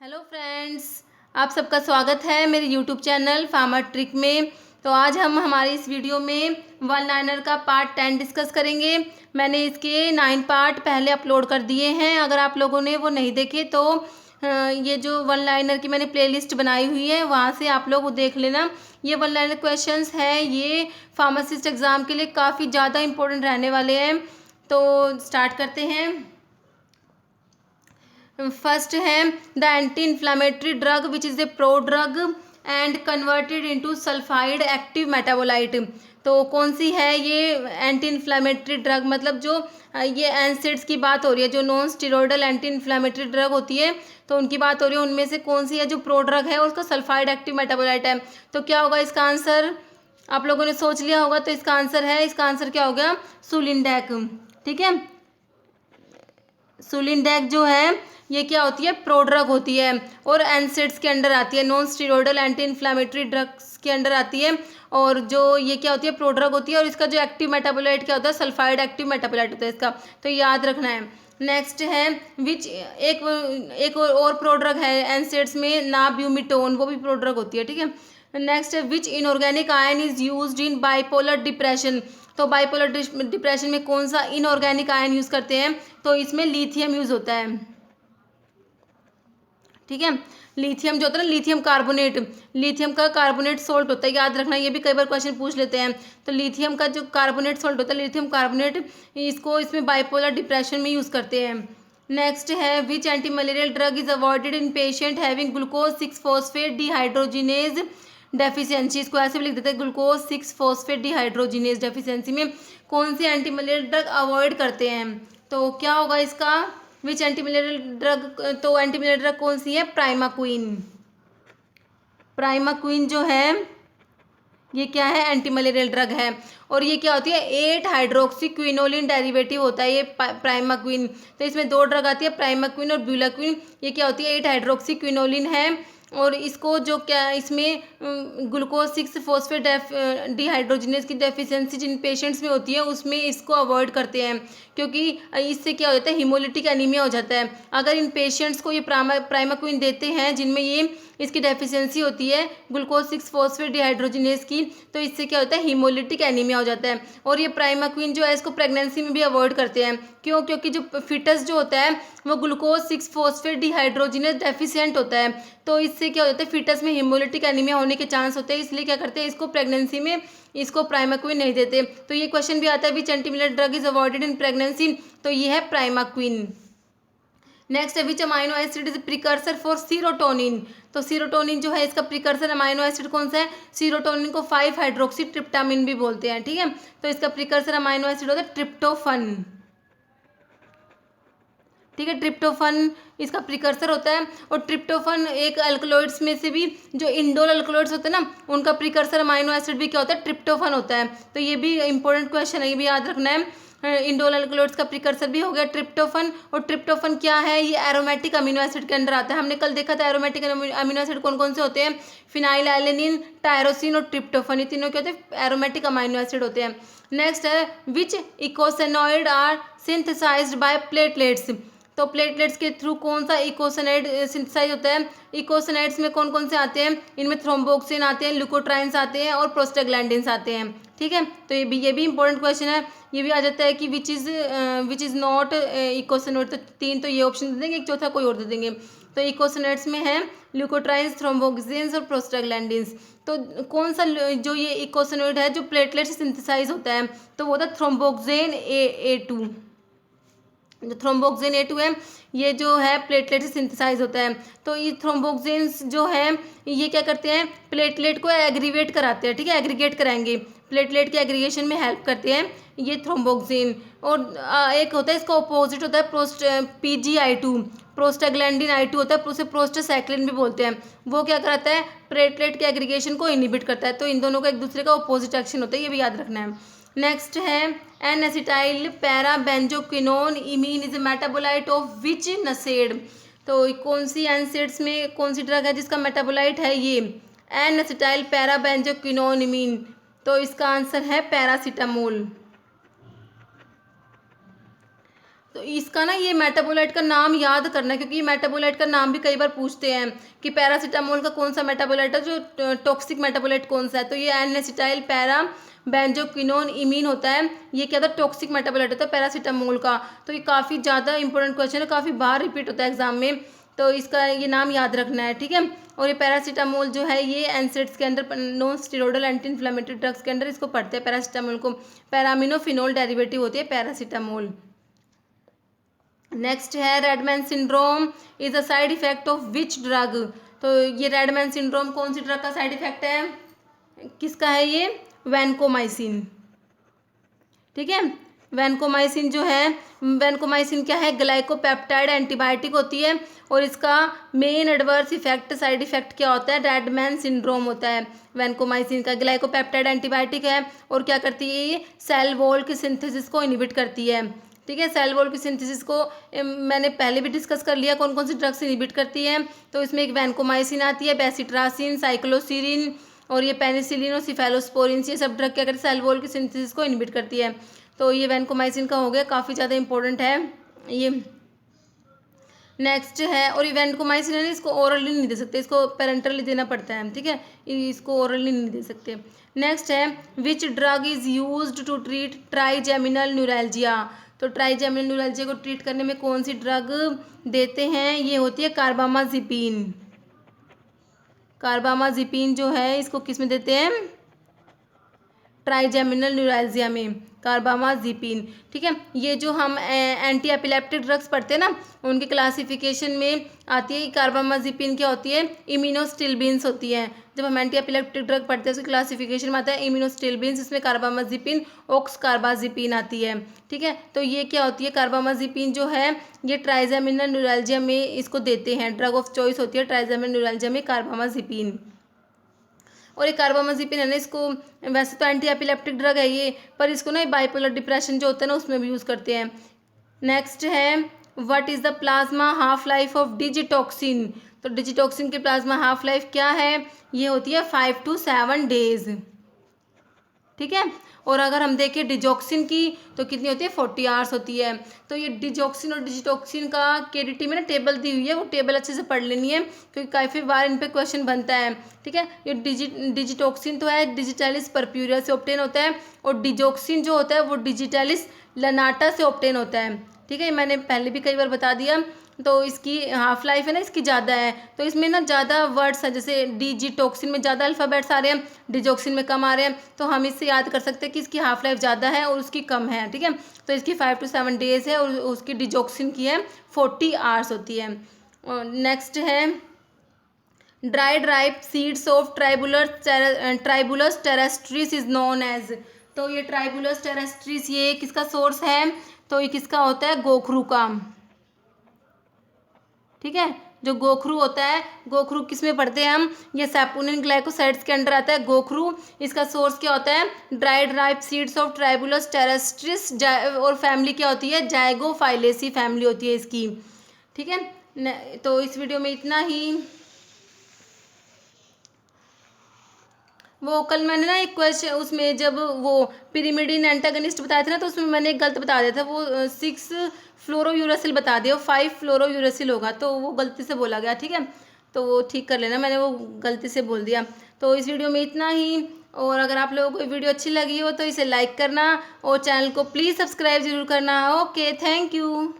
Hello friends, आप सबका स्वागत है मेरे यूट्यूब चैनल फार्मर ट्रिक में। तो आज हम हमारी इस वीडियो में वन लाइनर का पार्ट 10 डिस्कस करेंगे। मैंने इसके 9 पार्ट पहले अपलोड कर दिए हैं। अगर आप लोगों ने वो नहीं देखे तो ये जो वन लाइनर की मैंने प्लेलिस्ट बनाई हुई है वहाँ से आप लोग वो देख लेना। ये वन लाइनर क्वेश्चंस हैं, ये फार्मासिस्ट एग्ज़ाम के लिए काफ़ी ज़्यादा इंपॉर्टेंट रहने वाले हैं। तो स्टार्ट करते हैं। फर्स्ट है the anti inflammatory drug which is a pro drug and converted into sulphide active metabolite. तो कौन सी है ये एंटी इन्फ्लामेटरी ड्रग, मतलब जो ये एनसेड्स की बात हो रही है, जो non steroidal anti inflammatory drug होती है तो उनकी बात हो रही है। उनमें से कौन सी है जो प्रो ड्रग है, उसका सल्फाइड एक्टिव मेटाबोलाइट है। तो क्या होगा इसका आंसर? आप लोगों ने सोच लिया होगा। तो इसका आंसर क्या हो गया? सुलिंडेक। ठीक है, सुलिंडेक जो है ये क्या होती है? प्रोड्रग होती है और एनसेड्स के अंडर आती है, non steroidal anti inflammatory drugs के अंडर आती है। और जो ये क्या होती है? प्रोड्रग होती है। और इसका जो एक्टिव मेटाबोलाइट क्या होता है? सल्फाइड एक्टिव मेटाबोलाइट होता है इसका। तो याद रखना है। नेक्स्ट है विच एक और प्रोड्रग है एनसेड्स में, नाब्यूमिटोन, वो भी प्रोड्रग होती है। ठीक है। नेक्स्ट है which inorganic ion is used in bipolar depression. तो बाइपोलर डिप्रेशन में कौन सा इनऑर्गेनिक आयन यूज़ करते हैं? तो इसमें लिथियम यूज़ होता है। ठीक है, लिथियम जो होता है ना, लिथियम का कार्बोनेट सोल्ट होता है, याद रखना। ये भी कई बार क्वेश्चन पूछ लेते हैं। तो लिथियम का जो कार्बोनेट सोल्ट होता है, लिथियम कार्बोनेट, इसको इसमें बाइपोलर डिप्रेशन में यूज़ करते हैं। नेक्स्ट है which anti malarial drug is avoided in patient having glucose 6 phosphate dehydrogenase deficiency. इसको ऐसे भी लिख देते हैं, ग्लूकोज 6 फॉस्फेट डिहाइड्रोजिनेज डेफिशिएंसी में कौन सी एंटी मलेरियल ड्रग अवॉइड करते हैं? तो क्या होगा इसका? विच एंटी मलेरियल ड्रग? तो एंटी मलेरियल ड्रग कौन सी है? प्राइमाक्विन। प्राइमाक्विन जो है ये क्या है? एंटी मलेरियल ड्रग है। और ये क्या होती है? 8 हाइड्रोक्सी क्विनोलिन डेरिवेटिव होता है ये प्राइमाक्विन। तो इसमें दो ड्रग आती है, प्राइमाक्विन और ब्यूलाक्विन। ये क्या होती है? 8 हाइड्रोक्सी क्विनोलिन है। और इसको जो क्या इसमें ग्लूकोज 6 फॉस्फेट डिहाइड्रोजिनेज की डेफिशिएंसी जिन पेशेंट्स में होती है उसमें इसको अवॉइड करते हैं, क्योंकि इससे क्या हो जाता है? हीमोलिटिक एनीमिया हो जाता है। अगर इन पेशेंट्स को ये प्राइमाक्विन देते हैं जिनमें ये इसकी डेफिशिएंसी होती है ग्लूकोज 6 फॉस्फेट डिहाइड्रोजिनेज की, तो इससे क्या होता है? हीमोलिटिक एनीमिया हो जाता है। और ये प्राइमाक्विन जो है इसको प्रेगनेंसी में भी अवॉइड करते हैं। क्यों? क्योंकि जो फिटस जो होता है वो ग्लूकोज 6 फॉस्फेट डिहाइड्रोजिनेज डेफिशिएंट होता है। तो इससे क्या हो जाता है? फिटस में हीमोलिटिक एनीमिया होने के चांस होते हैं। इसलिए क्या करते हैं? इसको प्रेगनेंसी में इसको प्राइमाक्विन नहीं देते। तो ये क्वेश्चन भी आता है which anti malarial drug is avoided in pregnancy. तो ये है प्राइमाक्विन। नेक्स्ट है which amino acid is precursor for serotonin. तो सीरोटोनिन जो है इसका प्रिकर्सर अमाइनो एसिड कौन सा है? सीरोटोनिन को 5 हाइड्रोक्सी ट्रिप्टामिन भी बोलते हैं। ठीक है, तो इसका प्रिकर्सर अमाइनो एसिड होता है ट्रिप्टोफन। ठीक है, ट्रिप्टोफन इसका प्रिकर्सर होता है। और ट्रिप्टोफन एक अल्कलॉइड्स में से भी जो इंडोल अल्कलॉइड्स होते हैं ना, उनका प्रिकर्सर अमाइनो एसिड भी क्या होता है? ट्रिप्टोफन होता है। तो ये भी इंपॉर्टेंट क्वेश्चन है, ये भी याद रखना है। इंडोल अल्कलॉइड्स का प्रिकर्सर भी हो गया ट्रिप्टोफन। और ट्रिप्टोफन क्या है? ये एरोमेटिक अमीनो एसिड के अंदर आता है। हमने कल देखा था एरोमेटिक अमीनो एसिड कौन कौन से होते हैं? फिनाइल एलेनिन, टायरोसिन और ट्रिप्टोफन, ये तीनों क्या होते हैं? एरोमेटिक अमीनो एसिड होते हैं। नेक्स्ट है विच इकोसेनॉइड आर सिंथेसाइज्ड बाय प्लेटलेट्स। तो प्लेटलेट्स के थ्रू कौन सा इकोसेनाइड सिंथेसाइज होता है? इकोसेनाइड्स में कौन कौन से आते हैं? इनमें थ्रोम्बोक्सिन आते हैं, ल्यूकोट्राइन्स आते हैं और प्रोस्टाग्लैंडिन्स आते हैं। ठीक है, तो ये भी इंपॉर्टेंट क्वेश्चन है। ये भी आ जाता है कि विच इज़ नॉट इकोसेनोइड। तो 3 तो ये ऑप्शन दे देंगे, एक चौथा कोई और दे देंगे। तो इकोसेनाइड्स में है ल्यूकोट्राइन्स, थ्रोम्बोक्सिन्स और प्रोस्टाग्लैंडिन्स। तो कौन सा जो ये इकोसेनोइड है जो प्लेटलेट से सिंथेसाइज होता है? तो वो होता है थ्रोम्बोक्सेन A2। जो थ्रोम्बोक्सिन A2 है ये जो है प्लेटलेट से सिंथेसाइज होता है। तो ये थ्रोम्बोक्सिन्स जो है ये क्या करते हैं? प्लेटलेट को एग्रीगेट कराते हैं। ठीक है, एग्रीगेट कराएंगे, प्लेटलेट के एग्रीगेशन में हेल्प करते हैं ये थ्रोम्बोक्सिन। और एक होता है इसका ऑपोजिट होता है PGI2, प्रोस्टाग्लैंडिन I2 होता है, उसे प्रोस्टासाइक्लिन भी बोलते हैं। वो क्या कराता है? प्लेटलेट के एग्रीगेशन को इनहिबिट करता है। तो इन दोनों का एक दूसरे का ऑपोजिट एक्शन होता है, ये भी याद रखना है। नेक्स्ट है N acetyl para benzoquinone imine is metabolite of which NSAID. तो कौन सी एनसेड्स में कौन सी ड्रग है जिसका मेटाबोलाइट है ये N acetyl para benzoquinone imine? तो इसका आंसर है पैरासीटामोल। तो इसका ना ये मेटाबोलाइट का नाम याद करना है, क्योंकि ये मेटाबोलाइट का नाम भी कई बार पूछते हैं कि पैरासीटामोल का कौन सा मेटाबोलाइट है जो टॉक्सिक मेटाबोलाइट कौन सा है। तो ये N acetyl para benzoquinone imine होता है, ये क्या होता है, टॉक्सिक मेटाबोलाइट होता है पैरासीटामोल का। तो ये काफ़ी ज़्यादा इंपॉर्टेंट क्वेश्चन है, काफ़ी बार रिपीट होता है एग्जाम में, तो इसका ये नाम याद रखना है, ठीक है। और ये पैरासीटामोल जो है ये एनसेड्स के अंदर non steroidal anti inflammatory drugs के अंदर इसको पढ़ते हैं पैरासीटामोल को। पैरामिनोफिनोल डेरिवेटिव होती है पैरासीटामोल। नेक्स्ट है Redmayne syndrome is a side effect of which drug. तो ये रेडमैन सिंड्रोम कौन सी ड्रग का साइड इफेक्ट है, किसका है ये, वैनकोमाइसिन, ठीक है। वैनकोमाइसिन जो है, वैनकोमाइसिन क्या है, ग्लाइकोपेप्टाइड एंटीबायोटिक होती है, और इसका main adverse effect side effect क्या होता है, रेडमैन सिंड्रोम होता है वैनकोमाइसिन का। ग्लाइकोपेप्टाइड एंटीबायोटिक है और क्या करती है, ये सेल वॉल की सिंथेसिस को इनहिबिट करती है, ठीक है। सेल वॉल की सिंथेसिस को मैंने पहले भी डिस्कस कर लिया कौन कौन सी ड्रग्स इनहिबिट करती है। तो इसमें एक वैनकोमाइसिन आती है, बेसिट्रासिन, साइक्लोसीरिन और ये पेनिसिलिन और सिफेलोस्पोरिन, ये सब ड्रग क्या करती है, सेल वॉल की सिंथेसिस को इनहिबिट करती है। तो ये वैनकोमाइसिन का हो गया, काफ़ी ज़्यादा इंपॉर्टेंट है ये। नेक्स्ट है, और ये वैनकोमाइसिन है ना, इसको ओरली नहीं दे सकते, इसको पेरेंटली देना पड़ता है, ठीक है, इसको ओरली नहीं दे सकते। नेक्स्ट है which drug is used to treat trigeminal neuralgia. तो ट्राइजेमिनल न्यूरैल्जिया को ट्रीट करने में कौन सी ड्रग देते हैं, ये होती है कार्बामाजिपिन। कार्बामाजिपिन जो है इसको किस में देते हैं, ट्राइजेमिनल न्यूरैल्जिया में, कार्बामाजिपिन, ठीक है। ये जो हम एंटी एपिलेप्टिक ड्रग्स पढ़ते हैं ना, उनके क्लासिफिकेशन में आती है कार्बामाजिपिन क्या होती है, इम्यूनोस्टिलबिन्स होती है। जब हम एंटी एपिलेप्टिक ड्रग पढ़ते हैं उसकी क्लासिफिकेशन में आता है इम्यूनोस्टिलबिन्स, इसमें कार्बामाजिपिन ऑक्स कार्बाजिपिन आती है, ठीक है। तो ये क्या होती है, कार्बामाजिपिन जो है ये ट्राइजेमिनल न्यूरैल्जिया में इसको देते हैं, ड्रग ऑफ चॉइस होती है ट्राइजेमिनल न्यूरैल्जिया में कार्बामाजिपिन। और ये कार्बामाजिपिन है ना, इसको वैसे तो एंटी एपिलेप्टिक ड्रग है ये, पर इसको ना बाइपोलर डिप्रेशन जो होता है ना उसमें भी यूज़ करते हैं। नेक्स्ट है what is the plasma half life of digitoxin. तो डिजिटॉक्सिन की प्लाज्मा हाफ लाइफ क्या है, ये होती है 5 to 7 days, ठीक है। और अगर हम देखें डिजॉक्सिन की तो कितनी होती है, 40 hours होती है। तो ये डिजॉक्सिन और डिजिटॉक्सिन का केडीटी में ना टेबल दी हुई है, वो टेबल अच्छे से पढ़ लेनी है क्योंकि काफ़ी बार इन पे क्वेश्चन बनता है, ठीक है। ये डिजिटॉक्सिन तो है डिजिटैलिस परप्यूरिया से ऑब्टेन होता है, और डिजॉक्सिन जो होता है वो डिजिटैलिस लनाटा से ऑब्टेन होता है, ठीक है। मैंने पहले भी कई बार बता दिया। तो इसकी हाफ लाइफ है ना इसकी ज़्यादा है, तो इसमें ना ज़्यादा वर्ड्स हैं, जैसे डिजिटॉक्सिन में ज़्यादा अल्फ़ाबेट्स आ रहे हैं, डिजॉक्सिन में कम आ रहे हैं, तो हम इससे याद कर सकते हैं कि इसकी हाफ लाइफ ज़्यादा है और उसकी कम है, ठीक है। तो इसकी 5 to 7 days है और उसकी डिजॉक्सिन की है 40 hours होती है। नेक्स्ट है dried ripe seeds of Tribulus terrestris is known as. तो ये ट्राइबुलस टेरेस्ट्रिस ये किसका सोर्स है, तो ये किसका होता है, गोखरू का, ठीक है। जो गोखरू होता है, गोखरू किस में पढ़ते हैं हम, ये सैपोनिन ग्लाइकोसाइड्स के अंडर आता है गोखरू। इसका सोर्स क्या होता है, dried ripe seeds of Tribulus terrestris, और फैमिली क्या होती है, जाइगोफाइलेसी फैमिली होती है इसकी, ठीक है। तो इस वीडियो में इतना ही। वो कल मैंने ना एक क्वेश्चन उसमें जब वो पिरिमिडिन एंटागनिस्ट बताया था ना, तो उसमें मैंने एक गलत बता दिया था, वो 6 फ्लोरोयूरेसिल बता दिया, 5 फ्लोरोयूरेसिल होगा, तो वो गलती से बोला गया, ठीक है। तो वो ठीक कर लेना, मैंने वो गलती से बोल दिया। तो इस वीडियो में इतना ही, और अगर आप लोगों को वीडियो अच्छी लगी हो तो इसे लाइक करना और चैनल को प्लीज़ सब्सक्राइब जरूर करना। Okay, thank you.